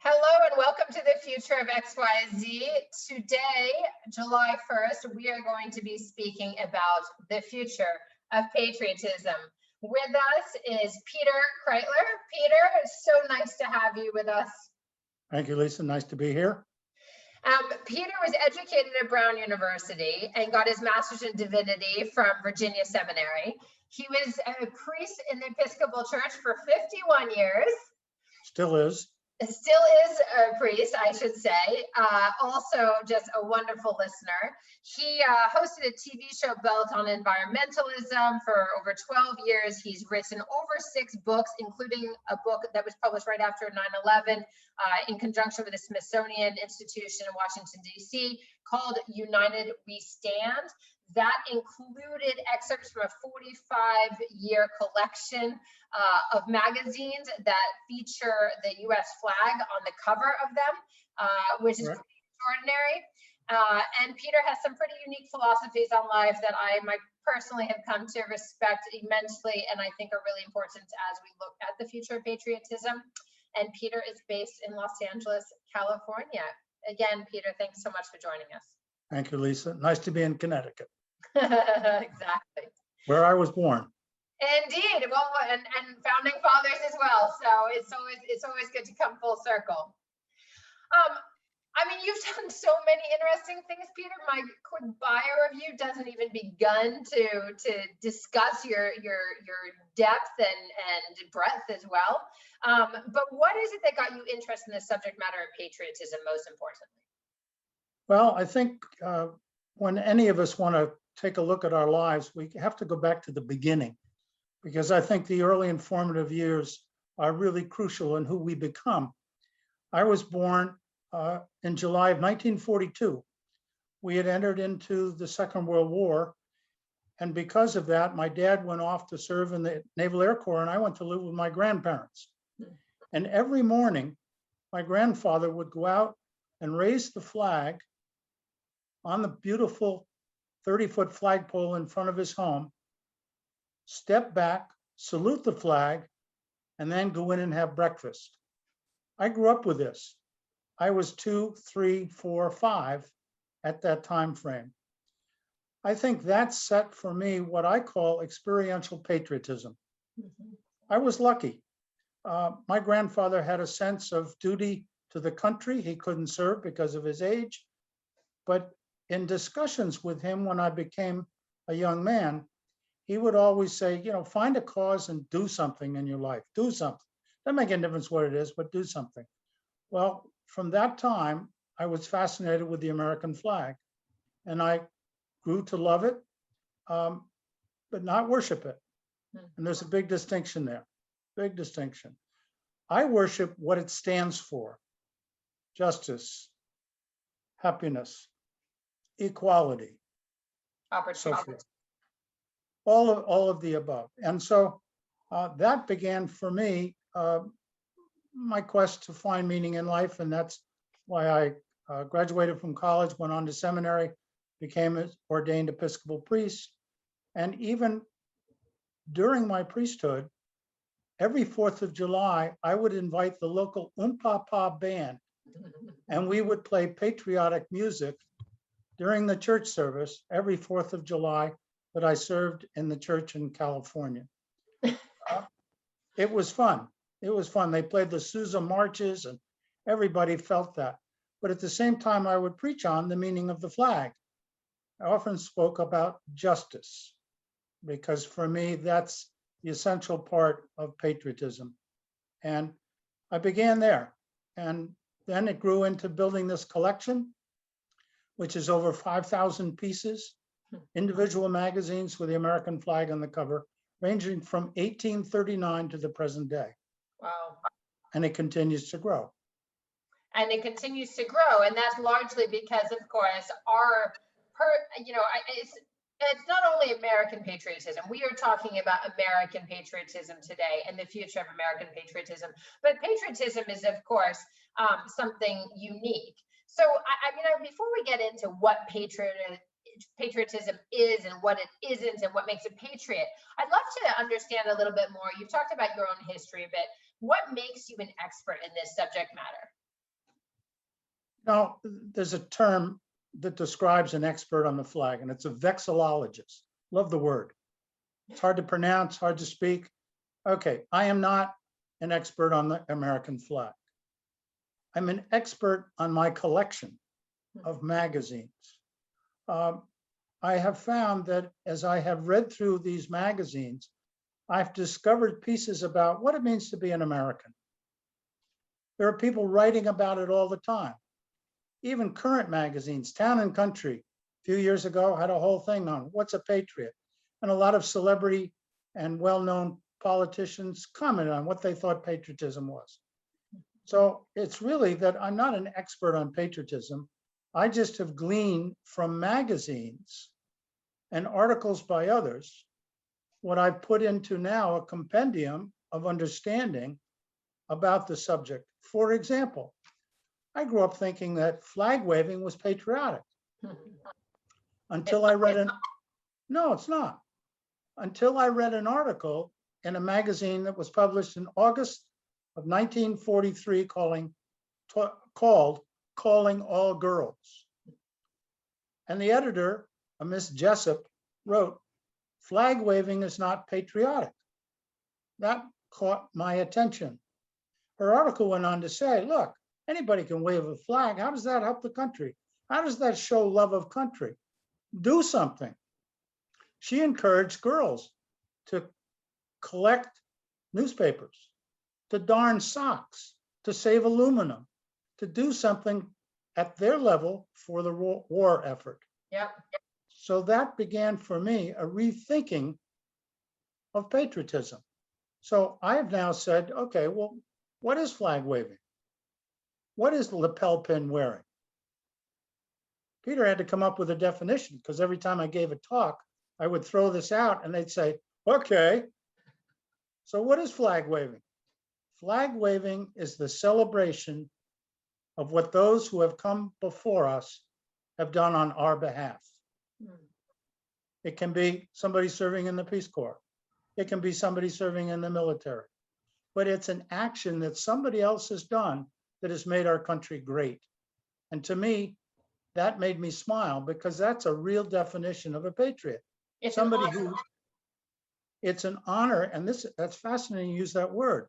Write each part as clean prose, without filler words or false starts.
Hello and welcome to the Future of XYZ. Today, July 1st, we are going to be speaking about the future of patriotism. With us is Peter Kreitler. Peter, it's so nice to have you with us. Thank you, Lisa. Nice to be here. Peter was educated at Brown University and got his master's in divinity from Virginia Seminary. He was a priest in the Episcopal Church for 51 years. Still is. Still is a priest, I should say. Also just a wonderful listener. He hosted a TV show built on environmentalism for over 12 years. He's written over 6 books, including a book that was published right after 9/11 in conjunction with the Smithsonian Institution in Washington, D.C., called United We Stand. That included excerpts from a 45-year collection of magazines that feature the U.S. flag on the cover of them, which is pretty extraordinary. And Peter has some pretty unique philosophies on life that I personally have come to respect immensely, and I think are really important as we look at the future of patriotism. And Peter is based in Los Angeles, California. Again, Peter, thanks so much for joining us. Thank you, Lisa. Nice to be in Connecticut. Exactly. Where I was born. Indeed. Well, and founding fathers as well. So it's always good to come full circle. I mean, you've done so many interesting things, Peter. My quick bio of you doesn't even begin to discuss your depth and breadth as well. But what is it that got you interested in the subject matter of patriotism, most importantly? Well, I think when any of us want to take a look at our lives, we have to go back to the beginning, because I think the early and formative years are really crucial in who we become. I was born in July of 1942. We had entered into the Second World War, and because of that, my dad went off to serve in the Naval Air Corps, and I went to live with my grandparents. And every morning, my grandfather would go out and raise the flag on the beautiful 30-foot flagpole in front of his home, step back, salute the flag, and then go in and have breakfast. I grew up with this. I was 2, 3, 4, 5 at that time frame. I think that set for me what I call experiential patriotism. I was lucky. My grandfather had a sense of duty to the country. He couldn't serve because of his age, but in discussions with him when I became a young man, he would always say, find a cause and do something in your life. Do something. Doesn't make any difference what it is, but do something. Well, from that time, I was fascinated with the American flag, and I grew to love it, but not worship it. And there's a big distinction there, big distinction. I worship what it stands for: justice, happiness, equality, Opportunity. so forth. All of the above. And so that began for me my quest to find meaning in life, and that's why I graduated from college, went on to seminary, became an ordained Episcopal priest, and even during my priesthood, every 4th of July, I would invite the local Umpapa band, and we would play patriotic music during the church service every 4th of July that I served in the church in California. It was fun. It was fun. They played the Sousa marches and everybody felt that. But at the same time, I would preach on the meaning of the flag. I often spoke about justice, because for me, that's the essential part of patriotism. And I began there. And then it grew into building this collection, which is over 5,000 pieces, individual magazines with the American flag on the cover, ranging from 1839 to the present day. Wow. And it continues to grow. And it continues to grow, and that's largely because, of course, it's not only American patriotism. We are talking about American patriotism today and the future of American patriotism. But patriotism is, of course, something unique. So, before we get into what patriotism is and what it isn't and what makes a patriot, I'd love to understand a little bit more. You've talked about your own history a bit. What makes you an expert in this subject matter? Now, there's a term that describes an expert on the flag, and it's a vexillologist. Love the word. It's hard to pronounce, hard to speak. Okay, I am not an expert on the American flag. I'm an expert on my collection of magazines. I have found that as I have read through these magazines, I've discovered pieces about what it means to be an American. There are people writing about it all the time. Even current magazines, Town and Country, a few years ago had a whole thing on what's a patriot. And a lot of celebrity and well-known politicians commented on what they thought patriotism was. So it's really that I'm not an expert on patriotism. I just have gleaned from magazines and articles by others what I've put into now a compendium of understanding about the subject. For example, I grew up thinking that flag waving was patriotic until I read no, it's not. Until I read an article in a magazine that was published in August of 1943 called Calling All Girls. And the editor, a Miss Jessup, wrote, "Flag waving is not patriotic." That caught my attention. Her article went on to say, look, anybody can wave a flag. How does that help the country? How does that show love of country? Do something. She encouraged girls to collect newspapers, to darn socks, to save aluminum, to do something at their level for the war effort. Yep. So that began for me a rethinking of patriotism. So I have now said, okay, well, what is flag waving? What is the lapel pin wearing? Peter had to come up with a definition because every time I gave a talk, I would throw this out and they'd say, okay, so what is flag waving? Flag waving is the celebration of what those who have come before us have done on our behalf. It can be somebody serving in the Peace Corps. It can be somebody serving in the military. But it's an action that somebody else has done that has made our country great. And to me, that made me smile because that's a real definition of a patriot. It's somebody who, it's an honor, and that's fascinating you use that word.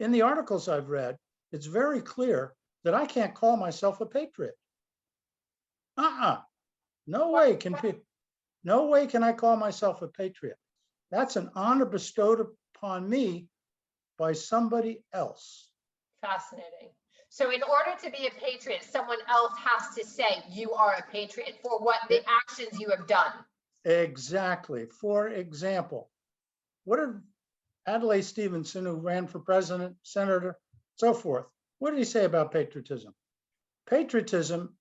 In the articles I've read, it's very clear that I can't call myself a patriot. No way can I call myself a patriot. That's an honor bestowed upon me by somebody else. Fascinating. So in order to be a patriot, someone else has to say you are a patriot for what the actions you have done. Exactly. For example, what did Adlai Stevenson, who ran for president, senator, so forth, what did he say about patriotism? Patriotism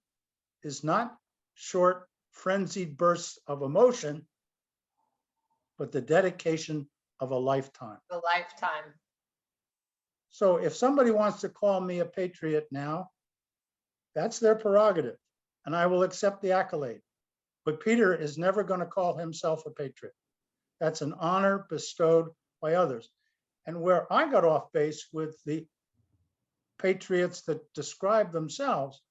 is not short, frenzied bursts of emotion, but the dedication of a lifetime. A lifetime. So if somebody wants to call me a patriot now, that's their prerogative, and I will accept the accolade. But Peter is never going to call himself a patriot. That's an honor bestowed by others. And where I got off base with the patriots that describe themselves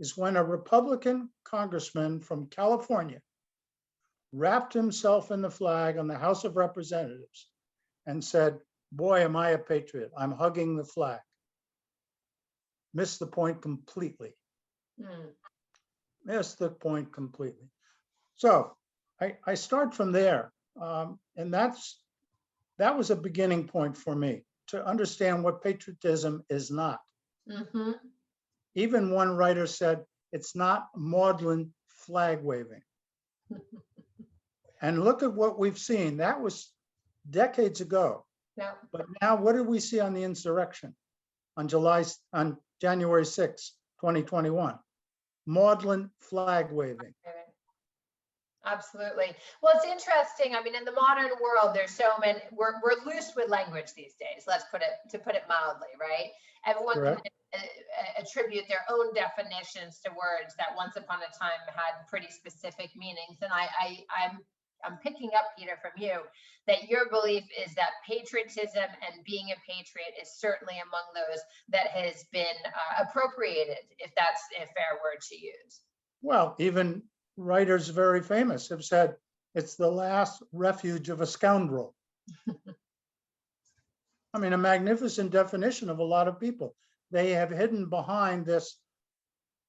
is when a Republican congressman from California wrapped himself in the flag on the House of Representatives and said, boy, am I a patriot. I'm hugging the flag. Missed the point completely. Missed the point completely. So I start from there. And that was a beginning point for me to understand what patriotism is not. Even one writer said, it's not maudlin flag waving. And look at what we've seen. That was decades ago. No. But now what did we see on the insurrection on January 6, 2021? Maudlin flag waving. Absolutely. Well, it's interesting. I mean, in the modern world, there's so many, we're loose with language these days, let's put it mildly, right? Everyone Correct. can attribute their own definitions to words that once upon a time had pretty specific meanings. And I'm picking up, Peter, from you, that your belief is that patriotism and being a patriot is certainly among those that has been appropriated, if that's a fair word to use. Well, even writers very famous have said it's the last refuge of a scoundrel. I mean, a magnificent definition of a lot of people. They have hidden behind this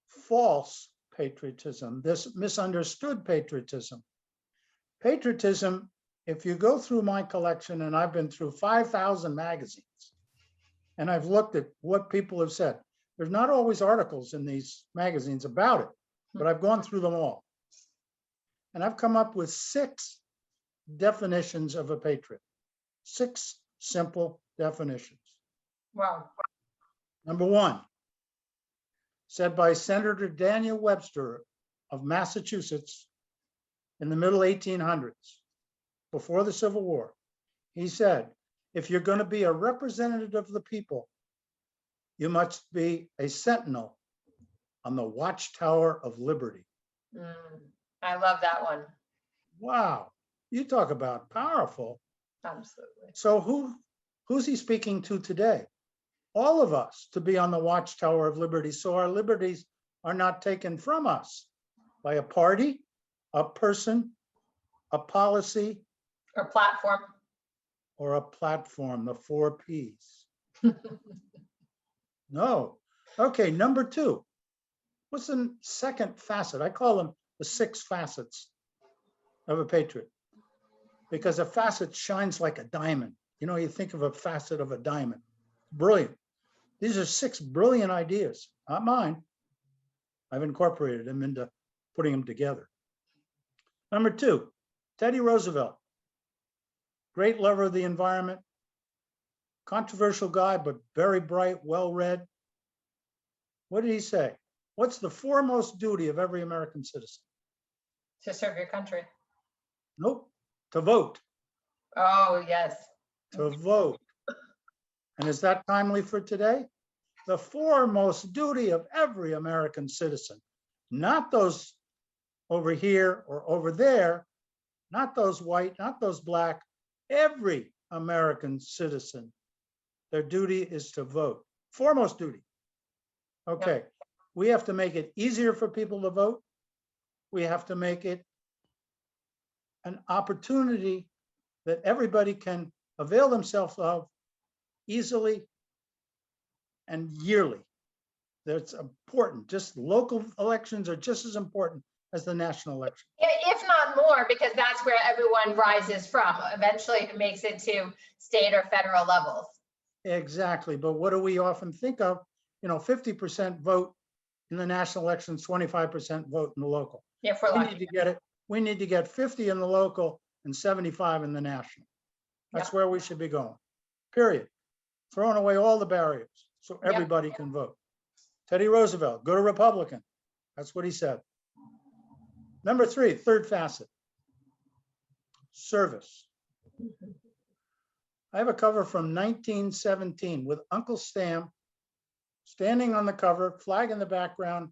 false patriotism, this misunderstood patriotism. Patriotism, if you go through my collection, and I've been through 5,000 magazines, and I've looked at what people have said, there's not always articles in these magazines about it, but I've gone through them all. And I've come up with 6 definitions of a patriot, 6 simple definitions. Wow. Number 1, said by Senator Daniel Webster of Massachusetts in the middle 1800s, before the Civil War. He said, if you're going to be a representative of the people, you must be a sentinel on the watchtower of liberty. I love that one. Wow, you talk about powerful. Absolutely. So who's he speaking to today? All of us, to be on the watchtower of liberty, so our liberties are not taken from us by a party, a person, a policy, or platform, or a platform, the 4 Ps. No. Okay, number 2. What's the second facet? I call them the 6 facets of a patriot, because a facet shines like a diamond. You know, you think of a facet of a diamond. Brilliant. These are 6 brilliant ideas, not mine. I've incorporated them into putting them together. Number 2, Teddy Roosevelt, great lover of the environment, controversial guy, but very bright, well-read. What did he say? What's the foremost duty of every American citizen? To serve your country. Nope, to vote. Oh, yes. To vote. And is that timely for today? The foremost duty of every American citizen, not those over here or over there, not those white, not those black, every American citizen, their duty is to vote. Foremost duty. Okay, Yep. We have to make it easier for people to vote. We have to make it an opportunity that everybody can avail themselves of easily and yearly. That's important. Just local elections are just as important as the national election. If not more, because that's where everyone rises from. Eventually it makes it to state or federal levels. Exactly. But what do we often think of? You know, 50% vote in the national elections, 25% vote in the local. If we're lucky. We need to get 50 in the local and 75 in the national. That's where we should be going. Period. Throwing away all the barriers so everybody can vote. Teddy Roosevelt, good Republican. That's what he said. Number 3, third facet, service. I have a cover from 1917 with Uncle Sam standing on the cover, flag in the background,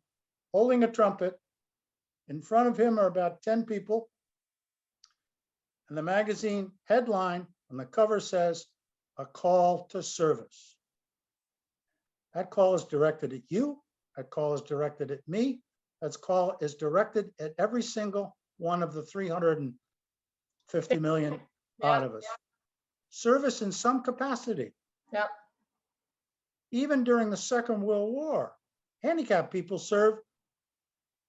holding a trumpet. In front of him are about 10 people. And the magazine headline on the cover says, "A call to service." That call is directed at you. That call is directed at me. That call is directed at every single one of the 350 million odd of us. Service in some capacity. Yep. Even during the Second World War, handicapped people served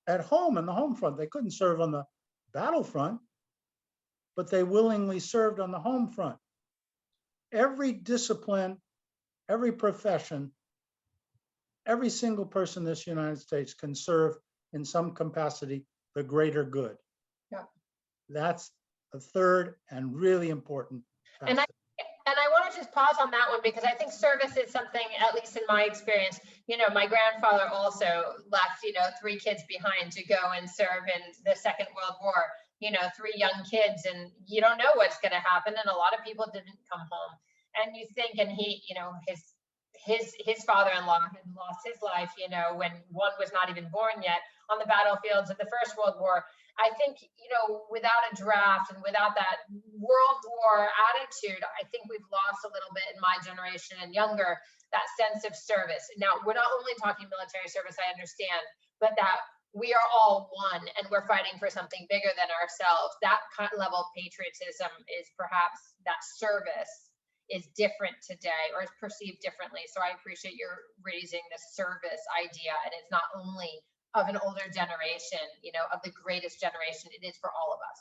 at home in the home front. They couldn't serve on the battlefront, but they willingly served on the home front. Every discipline, every profession, every single person in this United States can serve in some capacity the greater good. Yeah. That's the third and really important facet. And I want to just pause on that one, because I think service is something, at least in my experience, you know, my grandfather also left, 3 kids behind to go and serve in the Second World War, 3 young kids, and you don't know what's going to happen. And a lot of people didn't come home. And you think, and he, his father-in-law had lost his life, when one was not even born yet, on the battlefields of the First World War. I think, without a draft and without that World War attitude, I think we've lost a little bit in my generation and younger, that sense of service. Now, we're not only talking military service, I understand, but that we are all one and we're fighting for something bigger than ourselves. That kind of level of patriotism is perhaps, that service is different today or is perceived differently. So I appreciate your raising the service idea, and it's not only of an older generation, of the greatest generation, it is for all of us.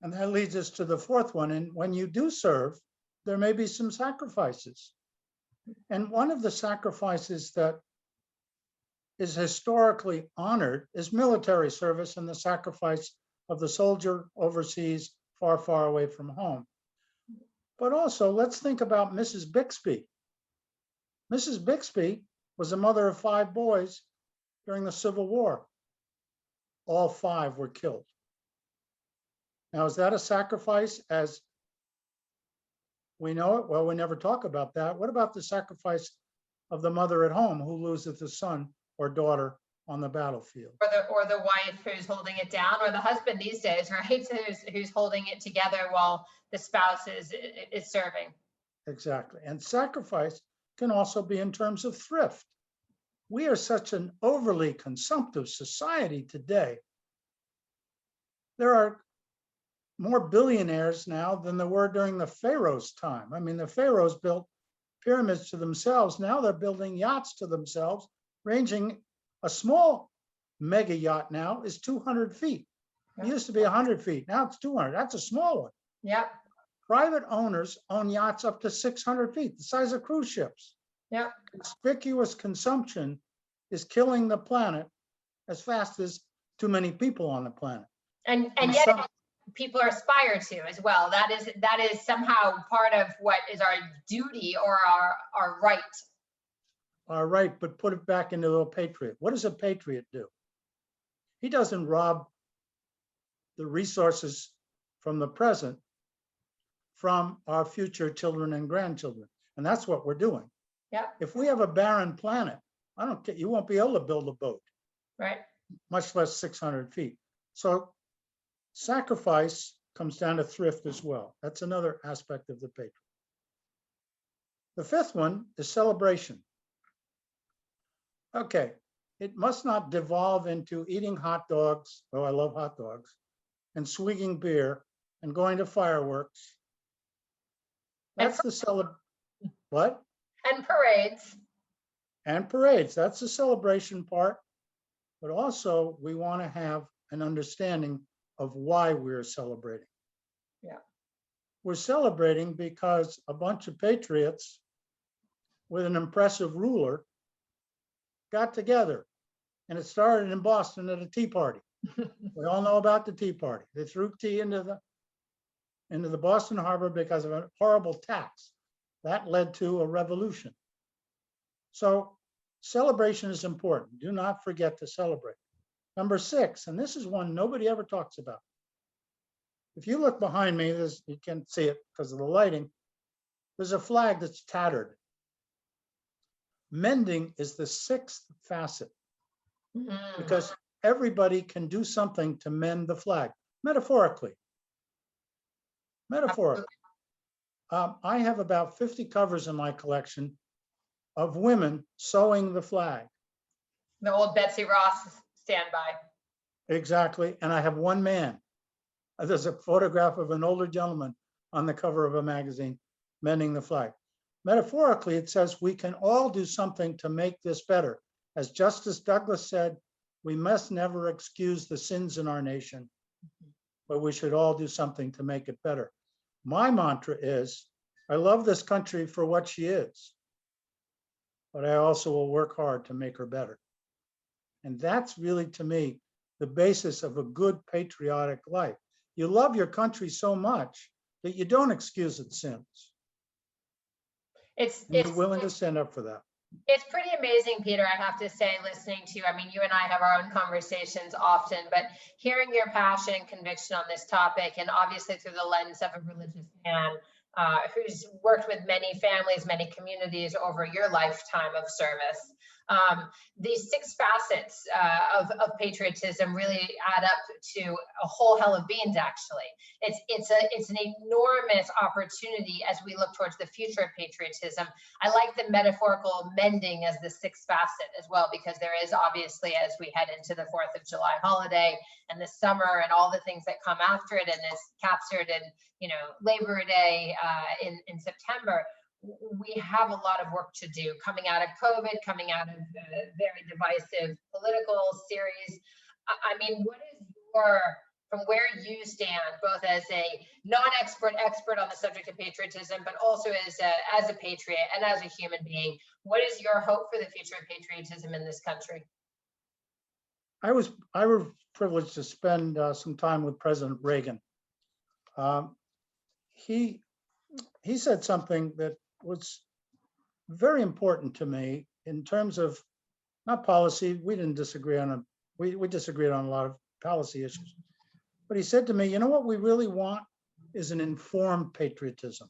And that leads us to the fourth one. And when you do serve, there may be some sacrifices. And one of the sacrifices that is historically honored is military service and the sacrifice of the soldier overseas, far, far away from home. But also, let's think about Mrs. Bixby. Mrs. Bixby was a mother of 5 boys during the Civil War. All 5 were killed. Now, is that a sacrifice as we know it? Well, we never talk about that. What about the sacrifice of the mother at home who loses a son or daughter on the battlefield? Or the wife who's holding it down, or the husband these days, right? Who's holding it together while the spouse is serving. Exactly. And sacrifice can also be in terms of thrift. We are such an overly consumptive society today. There are more billionaires now than there were during the Pharaoh's time. I mean, the Pharaohs built pyramids to themselves. Now they're building yachts to themselves, ranging, a small mega yacht now is 200 feet. It used to be 100 feet. Now it's 200. That's a small one. Yeah. Private owners own yachts up to 600 feet, the size of cruise ships. Yeah. Conspicuous consumption is killing the planet as fast as too many people on the planet. And yet people are aspired to as well. That is somehow part of what is our duty or our right. All right, but put it back into a patriot. What does a patriot do? He doesn't rob the resources from the present from our future children and grandchildren. And that's what we're doing. Yeah. If we have a barren planet, I don't care, you won't be able to build a boat. Right. Much less 600 feet. So sacrifice comes down to thrift as well. That's another aspect of the patriot. The fifth one is celebration. Okay, it must not devolve into eating hot dogs. Oh, I love hot dogs. And swigging beer and going to fireworks. That's the what? And parades. And parades. That's the celebration part. But also, we want to have an understanding of why we're celebrating. Yeah. We're celebrating because a bunch of patriots with an impressive ruler got together, and it started in Boston at a tea party. We all know about the tea party. They threw tea into the Boston Harbor because of a horrible tax. That led to a revolution. So celebration is important. Do not forget to celebrate. Number 6, and this is one nobody ever talks about. If you look behind me, you can't see it because of the lighting. There's a flag that's tattered. Mending is the 6th facet, because everybody can do something to mend the flag, metaphorically. I have about 50 covers in my collection of women sewing the flag. The old Betsy Ross standby. Exactly, and I have one man. There's a photograph of an older gentleman on the cover of a magazine mending the flag. Metaphorically, it says we can all do something to make this better. As Justice Douglas said, we must never excuse the sins in our nation, but we should all do something to make it better. My mantra is, I love this country for what she is, but I also will work hard to make her better. And that's really, to me, the basis of a good patriotic life. You love your country so much that you don't excuse its sins. You're willing to stand up for that. It's pretty amazing, Peter, I have to say, listening to you. I mean, you and I have our own conversations often, but hearing your passion and conviction on this topic, and obviously through the lens of a religious man who's worked with many families, many communities over your lifetime of service, These 6 facets of patriotism really add up to a whole hell of beans. Actually, it's an enormous opportunity as we look towards the future of patriotism. I like the metaphorical mending as the 6th facet as well, because there is obviously, as we head into the 4th of July holiday and the summer and all the things that come after it, and is captured in, you know, Labor Day in September. We have a lot of work to do coming out of COVID, coming out of a very divisive political series. I mean, what is from where you stand, both as a non-expert on the subject of patriotism, but also as a patriot and as a human being, what is your hope for the future of patriotism in this country? I was privileged to spend some time with President Reagan. He said something that was very important to me in terms of not policy. We didn't disagree on we disagreed on a lot of policy issues. But he said to me, you know what we really want is an informed patriotism.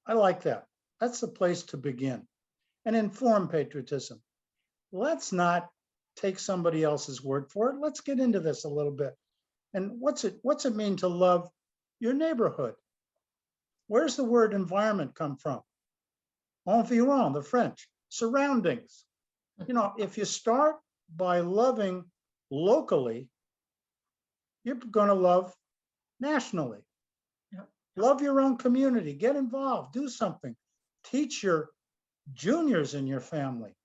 I like that. That's the place to begin. An informed patriotism. Let's not take somebody else's word for it. Let's get into this a little bit. And what's it mean to love your neighborhood? Where's the word environment come from? Environ, the French, surroundings. You know, if you start by loving locally, you're going to love nationally. Yep. Love your own community, get involved, do something. Teach your juniors in your family.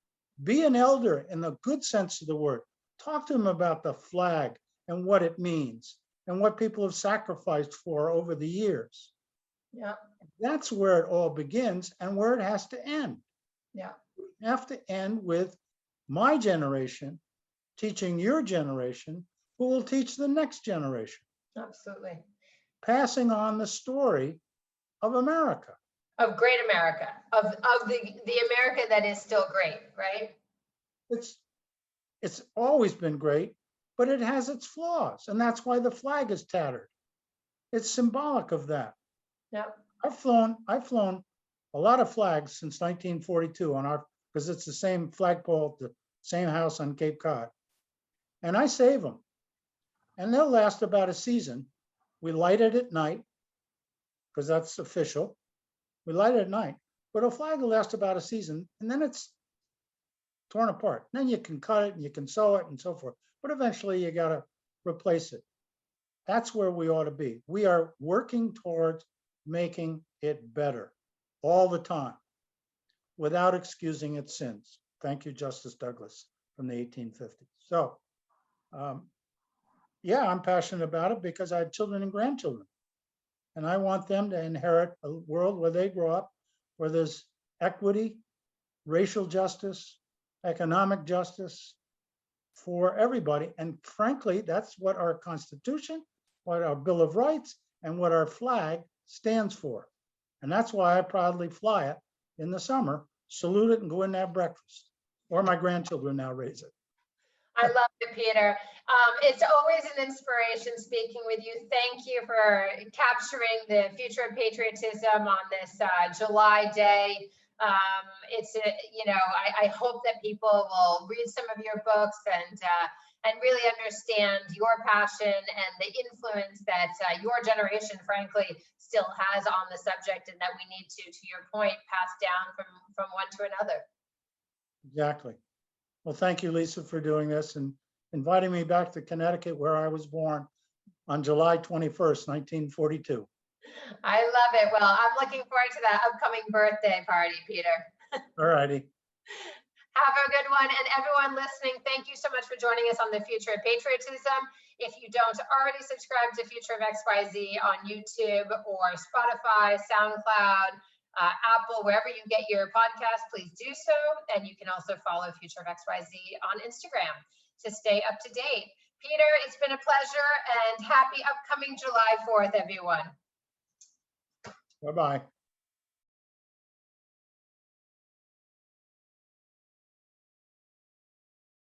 Be an elder in the good sense of the word. Talk to them about the flag and what it means and what people have sacrificed for over the years. Yeah, that's where it all begins and where it has to end. Yeah, you have to end with my generation teaching your generation, who will teach the next generation. Absolutely. Passing on the story of America. Of great America, of the America that is still great, right? It's always been great, but it has its flaws, and that's why the flag is tattered. It's symbolic of that. Yep. I've flown a lot of flags since 1942 because it's the same flagpole, the same house on Cape Cod. And I save them. And they'll last about a season. We light it at night, because that's official. We light it at night, but a flag will last about a season, and then it's torn apart. Then you can cut it and you can sew it and so forth. But eventually you got to replace it. That's where we ought to be. We are working towards making it better all the time without excusing its sins. Thank you, Justice Douglas from the 1850s. So, yeah, I'm passionate about it because I have children and grandchildren. And I want them to inherit a world where they grow up, where there's equity, racial justice, economic justice for everybody. And frankly, that's what our Constitution, what our Bill of Rights, and what our flag stands for. And that's why I proudly fly it in the summer, salute it, and go in and have breakfast. Or my grandchildren now raise it. I love it, Peter. It's always an inspiration speaking with you. Thank you for capturing the future of patriotism on this July day. I hope that people will read some of your books and really understand your passion and the influence that your generation, frankly, still has on the subject, and that we need to your point, pass down from one to another. Exactly. Well, thank you, Lisa, for doing this and inviting me back to Connecticut, where I was born on July 21st, 1942. I love it. Well, I'm looking forward to that upcoming birthday party, Peter. All righty. Have a good one. And everyone listening, thank you so much for joining us on the Future of Patriotism. If you don't already subscribe to Future of XYZ on YouTube or Spotify, SoundCloud, Apple, wherever you get your podcast, please do so. And you can also follow Future of XYZ on Instagram to stay up to date. Peter, it's been a pleasure, and happy upcoming July 4th, everyone. Bye-bye.